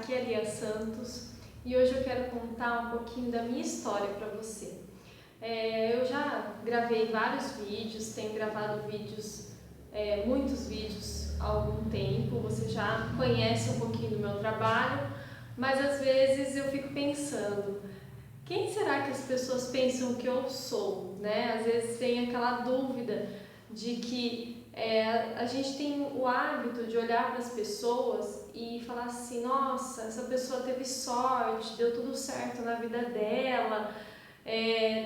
aqui é a Lia Santos e hoje eu quero contar um pouquinho da minha história para você. Eu já gravei vários vídeos, tenho gravado muitos vídeos há algum tempo, você já conhece um pouquinho do meu trabalho, mas às vezes eu fico pensando, quem será que as pessoas pensam que eu sou, né? Às vezes tem aquela dúvida de que a gente tem o hábito de olhar para as pessoas e falar assim, nossa, essa pessoa teve sorte, deu tudo certo na vida dela,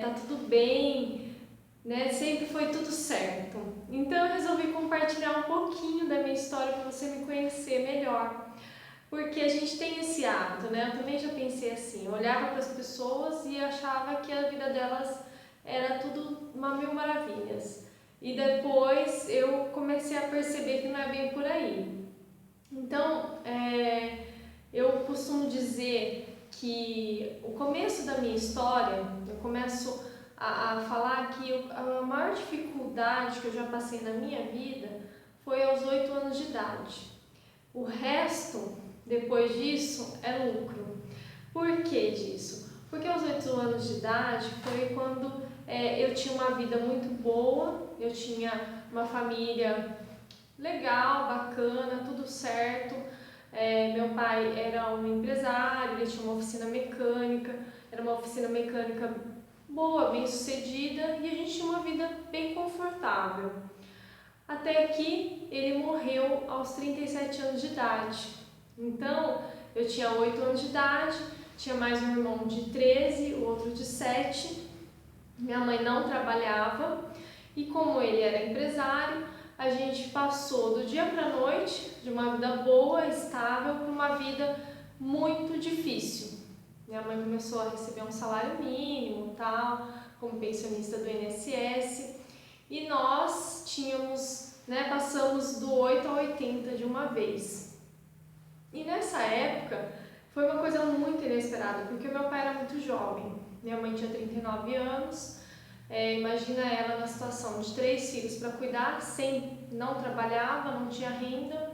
tá tudo bem, né? Sempre foi tudo certo. Então eu resolvi compartilhar um pouquinho da minha história para você me conhecer melhor. Porque a gente tem esse hábito, né? Eu também já pensei assim, eu olhava para as pessoas e achava que a vida delas era tudo uma mil maravilhas. E depois eu comecei a perceber que não é bem por aí. Então, eu costumo dizer que o começo da minha história, eu começo a falar que a maior dificuldade que eu já passei na minha vida foi aos 8 anos de idade. O resto, depois disso, é lucro. Por que disso? Porque aos 8 anos de idade foi quando eu tinha uma vida muito boa, eu tinha uma família legal, bacana, tudo certo. Meu pai era um empresário, ele tinha uma oficina mecânica, era uma oficina mecânica boa, bem sucedida, e a gente tinha uma vida bem confortável. Até que ele morreu aos 37 anos de idade. Então, eu tinha 8 anos de idade, tinha mais um irmão de 13, o outro de 7. Minha mãe não trabalhava e como ele era empresário, a gente passou do dia para a noite, de uma vida boa, estável, para uma vida muito difícil. Minha mãe começou a receber um salário mínimo, tal, como pensionista do INSS, e nós passamos do 8 ao 80 de uma vez. E nessa época foi uma coisa muito inesperada, porque meu pai era muito jovem, minha mãe tinha 39 anos, imagina ela na situação de 3 filhos para cuidar, não trabalhava, não tinha renda,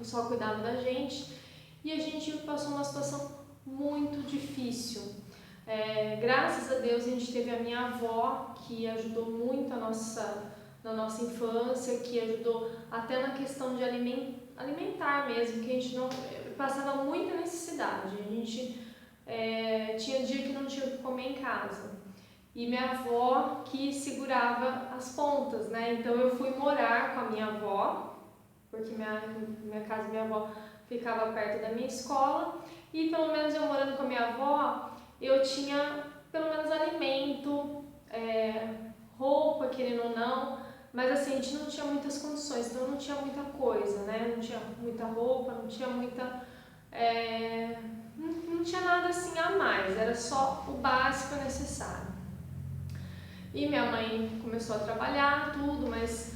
só cuidava da gente, e a gente passou uma situação muito difícil. Graças a Deus a gente teve a minha avó, que ajudou muito na nossa infância, que ajudou até na questão de alimentar mesmo, que a gente não passava muita necessidade, a gente tinha dia que não tinha o que comer em casa. E minha avó que segurava as pontas, né? Então eu fui morar com a minha avó, porque minha casa e minha avó ficava perto da minha escola, e pelo menos eu morando com a minha avó, eu tinha pelo menos alimento, roupa, querendo ou não, mas assim, a gente não tinha muitas condições, então não tinha muita coisa, né? Não tinha muita roupa, não tinha não tinha nada assim a mais, era só o básico necessário. E minha mãe começou a trabalhar, tudo, mas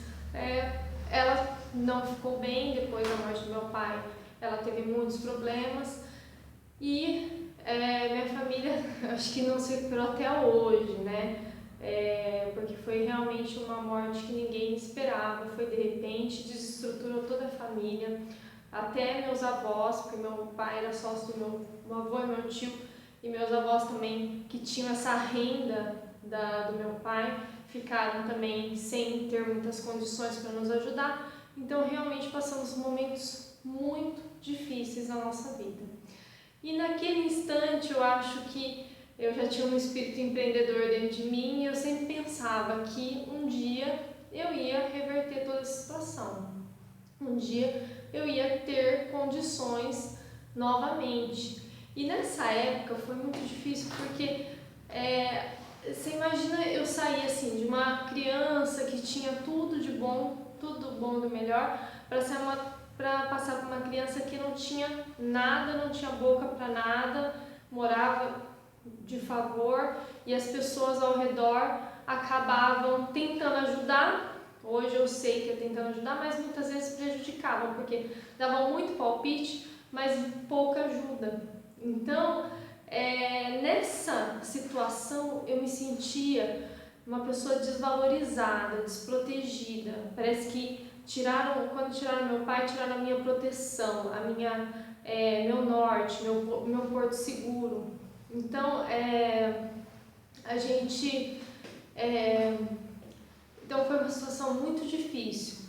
ela não ficou bem depois da morte do meu pai, ela teve muitos problemas e minha família acho que não se recuperou até hoje, né? Porque foi realmente uma morte que ninguém esperava, foi de repente, desestruturou toda a família, até meus avós, porque meu pai era sócio do meu avô e meu tio, e meus avós também, que tinham essa renda do meu pai, ficaram também sem ter muitas condições para nos ajudar. Então realmente passamos momentos muito difíceis na nossa vida. E naquele instante eu acho que eu já tinha um espírito empreendedor dentro de mim e eu sempre pensava que um dia eu ia reverter toda essa situação. Um dia eu ia ter condições novamente. E nessa época foi muito difícil porque você imagina eu sair assim de uma criança que tinha tudo de bom, tudo bom do melhor, para passar por uma criança que não tinha nada, não tinha boca para nada, morava de favor e as pessoas ao redor acabavam tentando ajudar. Hoje eu sei que é tentando ajudar, mas muitas vezes prejudicavam, porque davam muito palpite, mas pouca ajuda. Então, nessa situação eu me sentia uma pessoa desvalorizada, desprotegida. Parece que quando tiraram meu pai, tiraram a minha proteção, meu norte, meu porto seguro. Então, então foi uma situação muito difícil.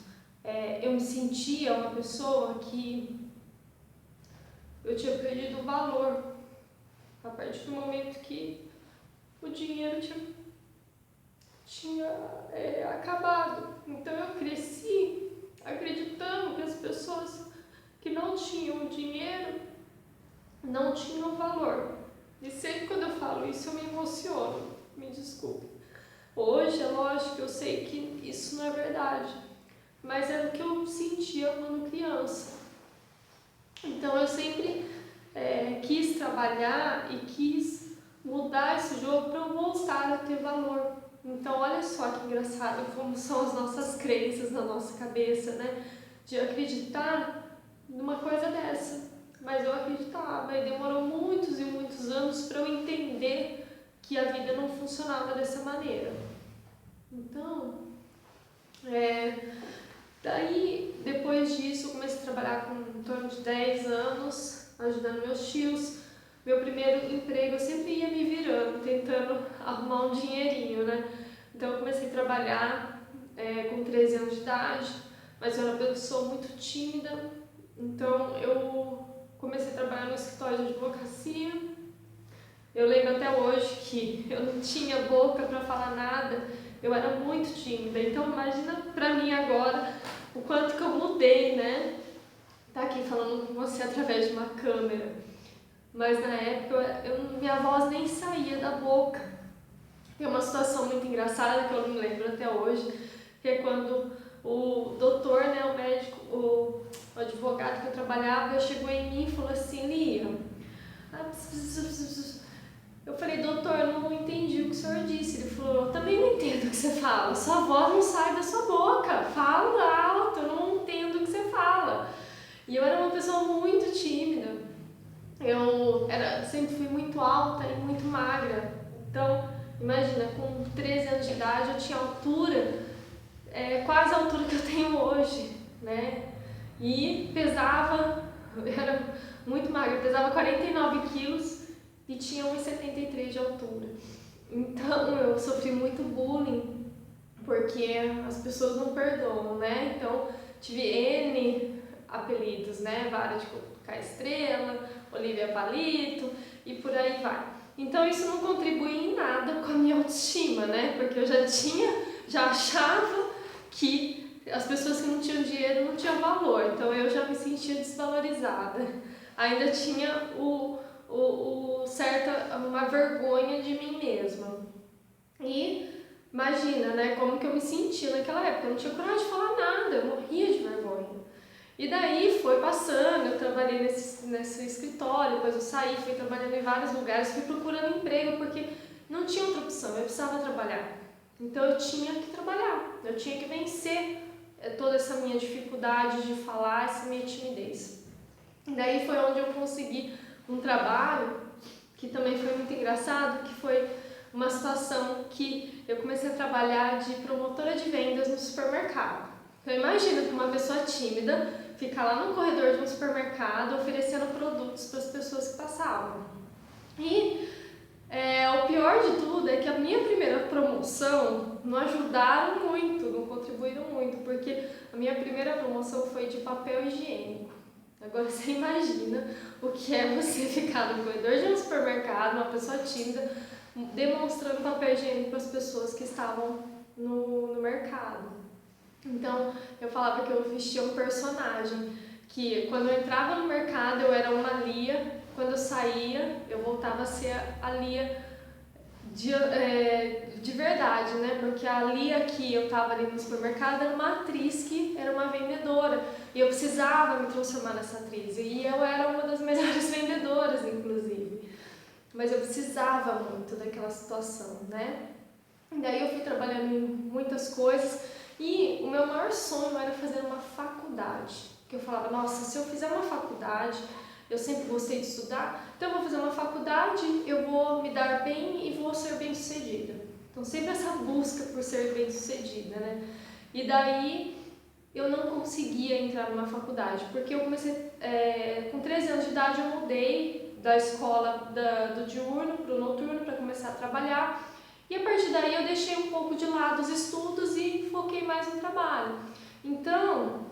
Eu me sentia uma pessoa que eu tinha perdido o valor a partir do momento que o dinheiro tinha acabado. Então eu cresci acreditando que as pessoas que não tinham dinheiro não tinham valor. E sempre quando eu falo isso eu me emociono, me desculpe. Hoje é lógico que eu sei que isso não é verdade, mas era o que eu sentia quando criança. Então eu sempre quis trabalhar e quis mudar esse jogo para eu voltar a ter valor. Então olha só que engraçado como são as nossas crenças na nossa cabeça, né? De acreditar numa coisa dessa. Mas eu acreditava e demorou muitos e muitos anos para eu entender que a vida não funcionava dessa maneira. Então, daí, depois disso, eu comecei a trabalhar com em torno de 10 anos, ajudando meus tios. Meu primeiro emprego, eu sempre ia me virando, tentando arrumar um dinheirinho, né? Então, eu comecei a trabalhar com 13 anos de idade, mas eu era uma pessoa muito tímida. Então, eu comecei a trabalhar no escritório de advocacia. Eu lembro até hoje que eu não tinha boca para falar nada, eu era muito tímida. Então, imagina pra mim agora o quanto que eu mudei, né? Tá aqui falando com você através de uma câmera. Mas na época minha voz nem saía da boca. Tem uma situação muito engraçada que eu me lembro até hoje, que é quando o doutor, né, o médico, o advogado que eu trabalhava, chegou em mim e falou assim: Lia, eu falei: doutor, eu não entendi o que o senhor disse. Ele falou: eu também não entendo o que você fala, sua voz não sai da sua boca, fala alto, eu não entendo o que você fala. E eu era uma pessoa muito tímida, sempre fui muito alta e muito magra. Então, imagina, com 13 anos de idade eu tinha altura, quase a altura que eu tenho hoje, né? E pesava, era muito magra, pesava 49 quilos e tinha 1,73 de altura. Então eu sofri muito bullying, porque as pessoas não perdoam, né? Então tive N apelidos, né? Vários, tipo K-Estrela, Olivia Palito e por aí vai. Então isso não contribuía em nada com a minha autoestima, né? Porque eu já achava que as pessoas que não tinham dinheiro não tinham valor, então eu já me sentia desvalorizada. Ainda tinha uma vergonha de mim mesma. E imagina, né, como que eu me sentia naquela época, eu não tinha coragem de falar nada, eu morria de vergonha. E daí foi passando, eu trabalhei nesse escritório, depois eu saí, fui trabalhando em vários lugares, fui procurando emprego, porque não tinha outra opção, eu precisava trabalhar. Então eu tinha que trabalhar, eu tinha que vencer toda essa minha dificuldade de falar, essa minha timidez. E daí foi onde eu consegui um trabalho que também foi muito engraçado, que foi uma situação que eu comecei a trabalhar de promotora de vendas no supermercado. Então imagina que uma pessoa tímida ficar lá no corredor de um supermercado oferecendo produtos para as pessoas que passavam. E o pior de tudo é que a minha primeira promoção não ajudaram muito, não contribuíram muito, porque a minha primeira promoção foi de papel higiênico. Agora você imagina o que é você ficar no corredor de um supermercado, uma pessoa tímida, demonstrando papel higiênico para as pessoas que estavam no mercado. Então eu falava que eu vestia um personagem, que quando eu entrava no mercado eu era uma Lia, quando eu saía eu voltava a ser a Lia de verdade, né? Porque a Lia que eu estava ali no supermercado era uma atriz que era uma vendedora e eu precisava me transformar nessa atriz, e eu era uma das melhores vendedoras, inclusive, mas eu precisava muito daquela situação, né? E daí eu fui trabalhando em muitas coisas e o meu maior sonho era fazer uma faculdade, que eu falava: nossa, se eu fizer uma faculdade, eu sempre gostei de estudar, então eu vou fazer uma faculdade, eu vou me dar bem e vou ser bem-sucedida. Então sempre essa busca por ser bem-sucedida, né? E daí eu não conseguia entrar numa faculdade, porque eu comecei, com 13 anos de idade eu mudei da escola do diurno para o noturno para começar a trabalhar, e a partir daí eu deixei um pouco de lado os estudos e foquei mais no trabalho. Então,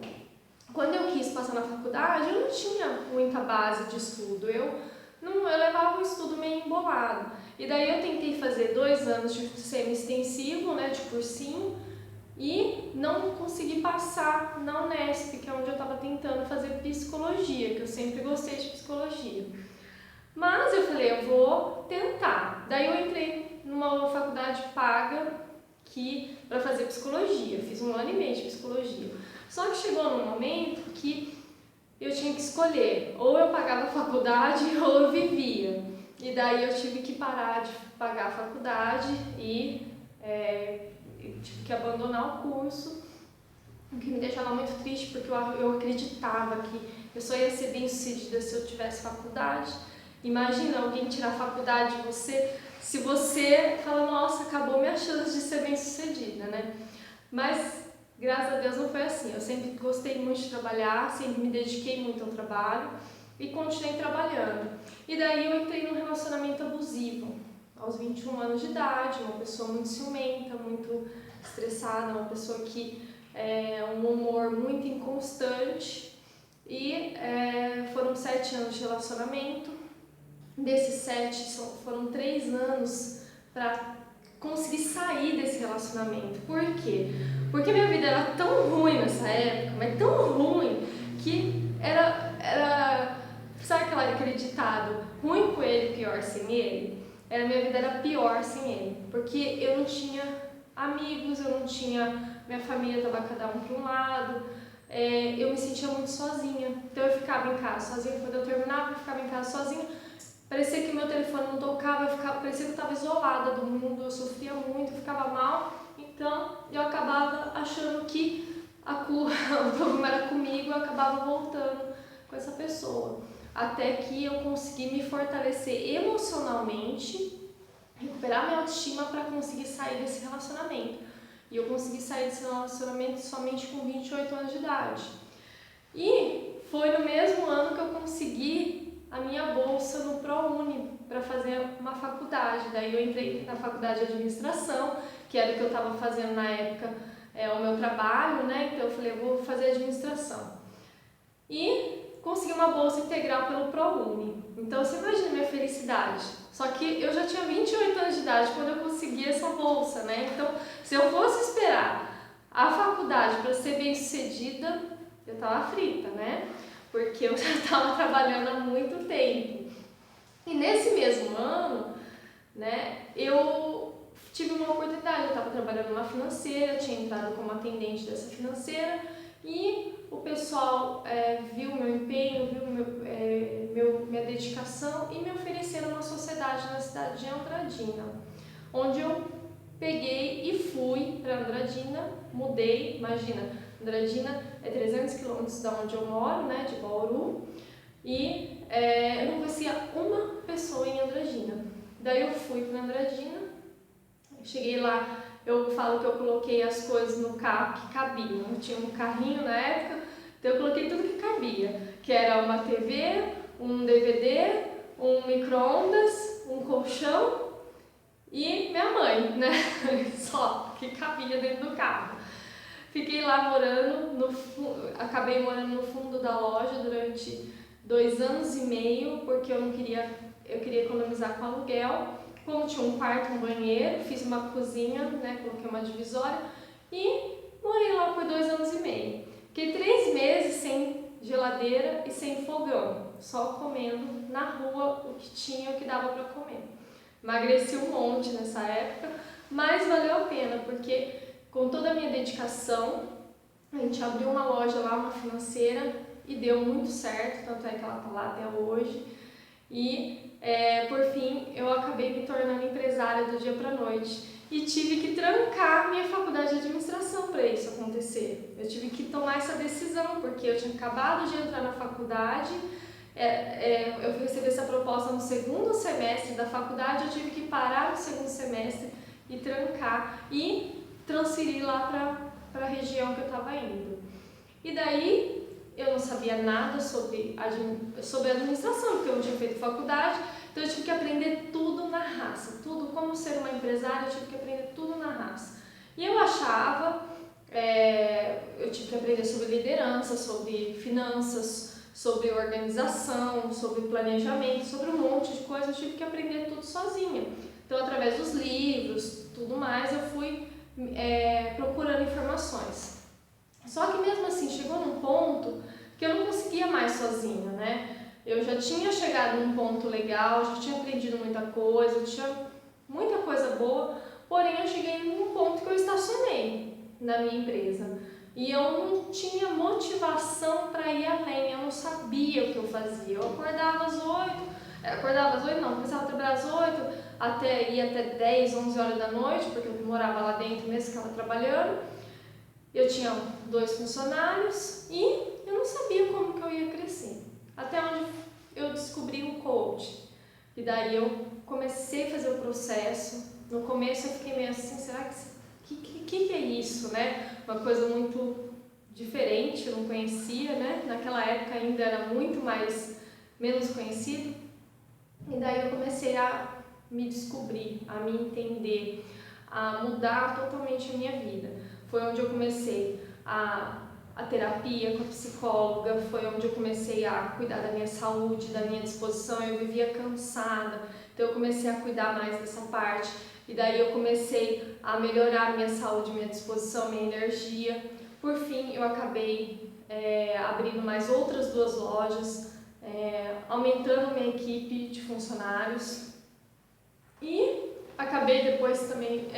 quando eu quis passar na faculdade, eu não tinha muita base de estudo, eu levava o estudo meio embolado. E daí eu tentei fazer 2 anos de semi-extensivo, né, de cursinho, e não consegui passar na Unesp, que é onde eu estava tentando fazer psicologia, que eu sempre gostei de psicologia. Mas eu falei, eu vou tentar. Daí eu entrei numa faculdade paga para fazer psicologia, fiz 1 ano e meio de psicologia. Só que chegou num momento que eu tinha que escolher, ou eu pagava a faculdade ou eu vivia. E daí eu tive que parar de pagar a faculdade e tive que abandonar o curso, o que me deixava muito triste, porque eu acreditava que eu só ia ser bem-sucedida se eu tivesse faculdade. Imagina alguém tirar a faculdade de você, se você fala, nossa, acabou minha chance de ser bem-sucedida, né? Mas, graças a Deus, não foi assim. Eu sempre gostei muito de trabalhar, sempre me dediquei muito ao trabalho e continuei trabalhando. E daí eu entrei num relacionamento abusivo, aos 21 anos de idade, uma pessoa muito ciumenta, muito estressada, uma pessoa que um humor muito inconstante. E foram 7 anos de relacionamento. Desses 7, foram 3 anos para conseguir sair desse relacionamento. Por quê? Porque minha vida era tão ruim nessa época, mas tão ruim, que era sabe aquele ditado, ruim com ele, pior sem ele? Minha vida era pior sem ele, porque eu não tinha amigos, eu não tinha, minha família estava cada um para um lado, eu me sentia muito sozinha, então eu ficava em casa sozinha, quando eu terminava eu ficava em casa sozinha, parecia que meu telefone não tocava, parecia que eu estava isolada do mundo, eu sofria muito, eu ficava mal, então eu acabava achando que o problema era comigo, eu acabava voltando com essa pessoa, até que eu consegui me fortalecer emocionalmente, recuperar minha autoestima para conseguir sair desse relacionamento. E eu consegui sair desse relacionamento somente com 28 anos de idade. E foi no mesmo ano que eu consegui a minha bolsa no ProUni para fazer uma faculdade. Daí eu entrei na faculdade de administração, que era o que eu estava fazendo na época, o meu trabalho, né? Então eu falei, eu vou fazer administração. E consegui uma bolsa integral pelo ProUni. Então você imagina a minha felicidade. Só que eu já tinha 28 anos de idade quando eu consegui essa bolsa, né? Então, se eu fosse esperar a faculdade para ser bem-sucedida, eu estava frita, né? Porque eu já estava trabalhando há muito tempo. E nesse mesmo ano, né, eu tive uma oportunidade. Eu estava trabalhando numa financeira, tinha entrado como atendente dessa financeira e o pessoal viu meu empenho, viu minha dedicação e me ofereceram uma sociedade na cidade de Andradina, onde eu peguei e fui para Andradina, mudei, imagina, Andradina é 300 quilômetros da onde eu moro, né, de Bauru, e eu não conhecia uma pessoa em Andradina. Daí eu fui para Andradina, cheguei lá, eu falo que eu coloquei as coisas no carro que cabiam. Eu tinha um carrinho na época, então eu coloquei tudo que cabia, que era uma TV, um DVD, um micro-ondas, um colchão e minha mãe, né? Só que cabia dentro do carro. Fiquei lá acabei morando no fundo da loja durante 2 anos e meio, porque eu queria economizar com aluguel. Como tinha um quarto, um banheiro, fiz uma cozinha, né, coloquei uma divisória e morei lá por 2 anos e meio. Fiquei 3 meses sem geladeira e sem fogão, só comendo na rua o que tinha, o que dava para comer. Emagreci um monte nessa época, mas valeu a pena, porque com toda a minha dedicação, a gente abriu uma loja lá, uma financeira, e deu muito certo, tanto é que ela está lá até hoje. E por fim eu acabei me tornando empresária do dia para a noite e tive que trancar minha faculdade de administração para isso acontecer. Eu tive que tomar essa decisão porque eu tinha acabado de entrar na faculdade, eu recebi essa proposta no 2º semestre da faculdade, eu tive que parar no 2º semestre e trancar e transferir lá para a região que eu estava indo. E daí eu não sabia nada sobre administração, porque eu não tinha feito faculdade, então eu tive que aprender tudo na raça, tudo como ser uma empresária, eu tive que aprender tudo na raça. E eu achava, eu tive que aprender sobre liderança, sobre finanças, sobre organização, sobre planejamento, sobre um monte de coisa, eu tive que aprender tudo sozinha. Então, através dos livros, tudo mais, eu fui procurando informações. Só que mesmo assim, chegou num ponto que eu não conseguia mais sozinha, né? Eu já tinha chegado num ponto legal, já tinha aprendido muita coisa, tinha muita coisa boa, porém eu cheguei num ponto que eu estacionei na minha empresa. E eu não tinha motivação para ir além, eu não sabia o que eu fazia. Eu acordava às 8, não, começava a trabalhar às 8, ia até 10, 11 horas da noite, porque eu morava lá dentro mesmo que ela trabalhando. Eu tinha 2 funcionários e eu não sabia como que eu ia crescer. Até onde eu descobri o coach. E daí eu comecei a fazer o processo. No começo eu fiquei meio assim, será que é isso, né? Uma coisa muito diferente, eu não conhecia, né? Naquela época ainda era muito menos conhecido. E daí eu comecei a me descobrir, a me entender, a mudar totalmente a minha vida. Foi onde eu comecei a terapia com a psicóloga, foi onde eu comecei a cuidar da minha saúde, da minha disposição. Eu vivia cansada, então eu comecei a cuidar mais dessa parte. E daí eu comecei a melhorar a minha saúde, minha disposição, minha energia. Por fim, eu acabei abrindo mais outras 2 lojas, aumentando minha equipe de funcionários e acabei depois também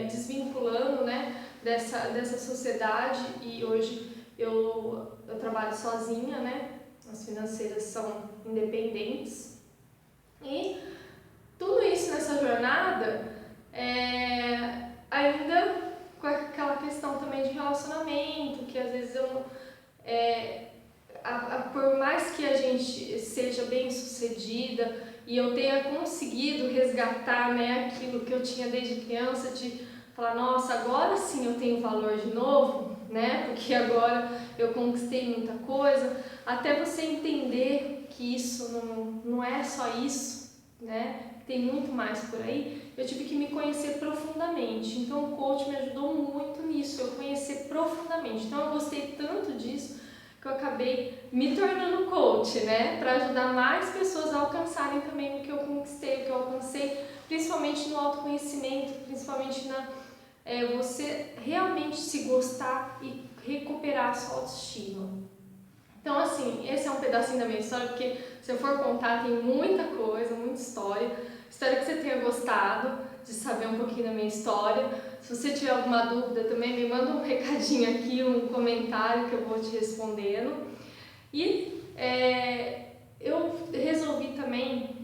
desvinculando, né, dessa sociedade, e hoje eu trabalho sozinha, né? As financeiras são independentes. E tudo isso nessa jornada, ainda com aquela questão também de relacionamento, que às vezes eu não... por mais que a gente seja bem sucedida e eu tenha conseguido resgatar, né, aquilo que eu tinha desde criança, de falar, nossa, agora sim eu tenho valor de novo, né, porque agora eu conquistei muita coisa, até você entender que isso não é só isso, né, tem muito mais por aí, eu tive que me conhecer profundamente. Então o coach me ajudou muito nisso, eu conhecer profundamente. Então eu gostei tanto disso que eu acabei me tornando coach, né? Para ajudar mais pessoas a alcançarem também o que eu conquistei, o que eu alcancei, principalmente no autoconhecimento, principalmente na você realmente se gostar e recuperar a sua autoestima. Então, assim, esse é um pedacinho da minha história, porque se eu for contar, tem muita coisa, muita história. Espero que você tenha gostado de saber um pouquinho da minha história. Se você tiver alguma dúvida também, me manda um recadinho aqui, um comentário que eu vou te respondendo. E eu resolvi também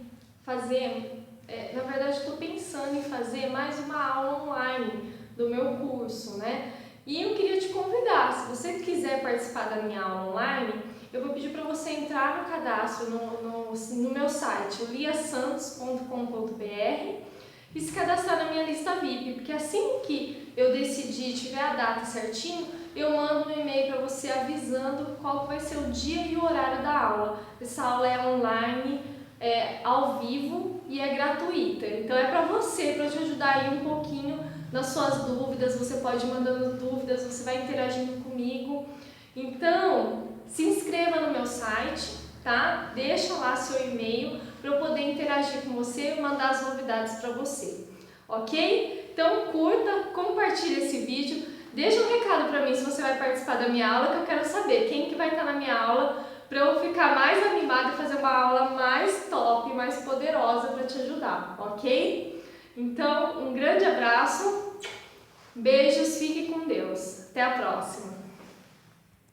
fazer, na verdade estou pensando em fazer mais uma aula online do meu curso, né? E eu queria te convidar, se você quiser participar da minha aula online, eu vou pedir para você entrar no cadastro no meu site, liasantos.com.br, e se cadastrar na minha lista VIP, porque assim que eu decidir, tiver a data certinho, eu mando um e-mail para você avisando qual vai ser o dia e o horário da aula. Essa aula é online, ao vivo e é gratuita. Então é para você, para te ajudar aí um pouquinho nas suas dúvidas. Você pode ir mandando dúvidas, você vai interagindo comigo. Então, se inscreva no meu site, tá? Deixa lá seu e-mail para eu poder interagir com você e mandar as novidades para você, ok? Então curta, compartilhe esse vídeo, deixa um recado para mim se você vai participar da minha aula, que eu quero saber quem que vai estar na minha aula, para eu ficar mais animada e fazer uma aula mais top, mais poderosa para te ajudar, ok? Então, um grande abraço, beijos, fique com Deus, até a próxima!